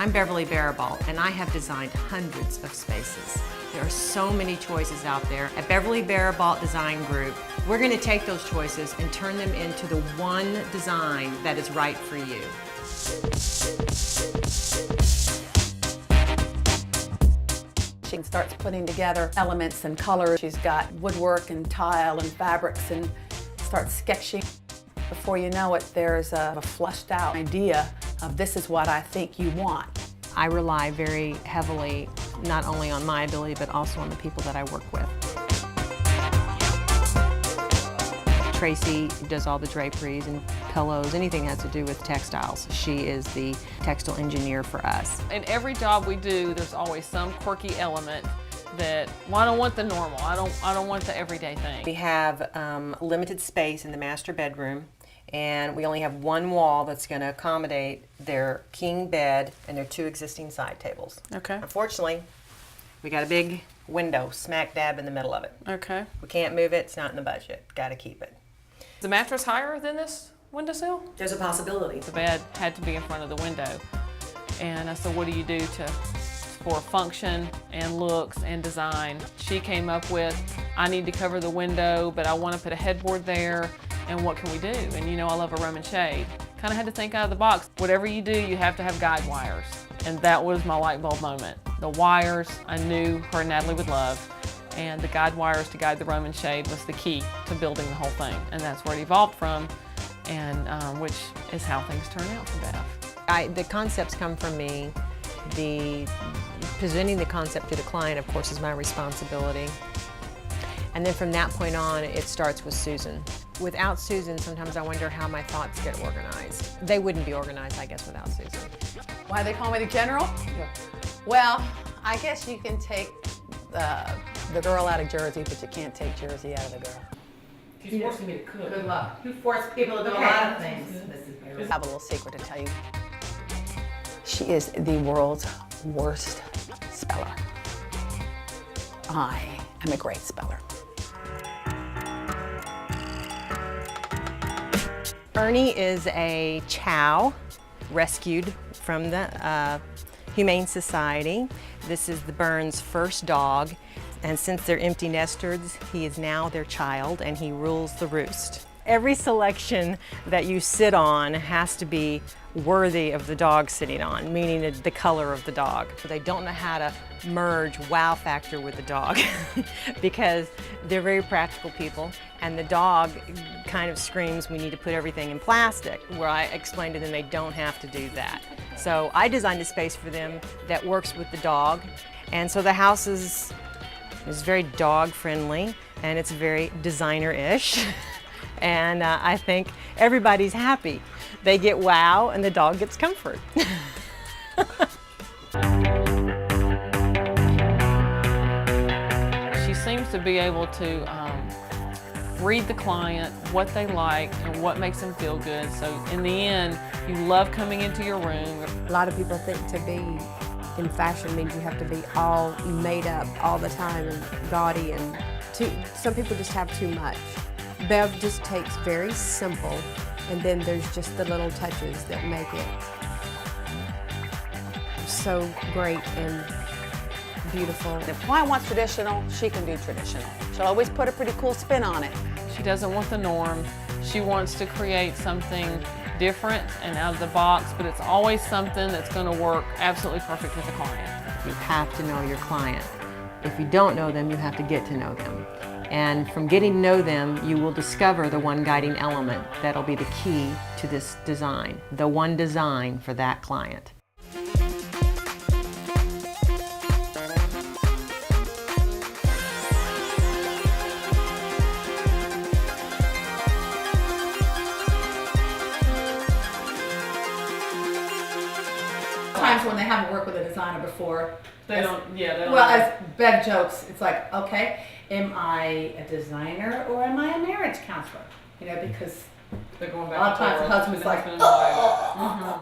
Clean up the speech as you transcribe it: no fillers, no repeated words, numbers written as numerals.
I'm Beverly Barabalt, and I have designed hundreds of spaces. There are so many choices out there. At Beverly Barabalt Design Group, we're going to take those choices and turn them into the one design that is right for you. She starts putting together elements and colors. She's got woodwork and tile and fabrics and starts sketching. Before you know it, there's a fleshed out idea of this is what I think you want. I rely very heavily not only on my ability but also on the people that I work with. Tracy does all the draperies and pillows, anything that has to do with textiles. She is the textile engineer for us. In every job we do, there's always some quirky element that, well, I don't want the normal. I don't want the everyday thing. We have limited space in the master bedroom, and we only have one wall that's going to accommodate their king bed and their two existing side tables. Okay. Unfortunately, we got a big window smack dab in the middle of it. Okay. We can't move it, it's not in the budget. Got to keep it. Is the mattress higher than this windowsill? There's a possibility. The bed had to be in front of the window. And I said, what do you do for function and looks and design? She came up with, I need to cover the window, but I want to put a headboard there, and what can we do? And you know, I love a Roman shade. Kind of had to think out of the box. Whatever you do, you have to have guide wires. And that was my light bulb moment. The wires I knew her and Natalie would love, and the guide wires to guide the Roman shade was the key to building the whole thing. And that's where it evolved from, and which is how things turn out for Bev. The concepts come from me. The presenting the concept to the client, of course, is my responsibility. And then from that point on, it starts with Susan. Without Susan, sometimes I wonder how my thoughts get organized. They wouldn't be organized, I guess, without Susan. Why they call me the general? Yeah. Well, I guess you can take the girl out of Jersey, but you can't take Jersey out of the girl. She's forcing me to cook. Good luck. You force people to do a lot of things. I have a little secret to tell you. She is the world's worst speller. I am a great speller. Ernie is a chow rescued from the Humane Society. This is the Burns' first dog, and since they're empty nesters, he is now their child and he rules the roost. Every selection that you sit on has to be worthy of the dog sitting on, meaning the color of the dog. They don't know how to merge wow factor with the dog because they're very practical people, and the dog kind of screams, we need to put everything in plastic, where I explain to them they don't have to do that. So I designed a space for them that works with the dog, and so the house is very dog friendly and it's very designer-ish. And I think everybody's happy. They get wow and the dog gets comfort. She seems to be able to read the client, what they like, and what makes them feel good. So in the end, you love coming into your room. A lot of people think to be in fashion means you have to be all made up all the time and gaudy, and some people just have too much. Bev just takes very simple, and then there's just the little touches that make it so great and beautiful. If a client wants traditional, she can do traditional. She'll always put a pretty cool spin on it. She doesn't want the norm. She wants to create something different and out of the box, but it's always something that's going to work absolutely perfect with the client. You have to know your client. If you don't know them, you have to get to know them. And from getting to know them, you will discover the one guiding element that'll be the key to this design, the one design for that client. Sometimes when they haven't worked with a designer before, They don't. well, as Bev jokes, it's like, okay, am I a designer or am I a marriage counselor? You know, because they're going a back lot of and times the forth. husband's like, Husband and wife.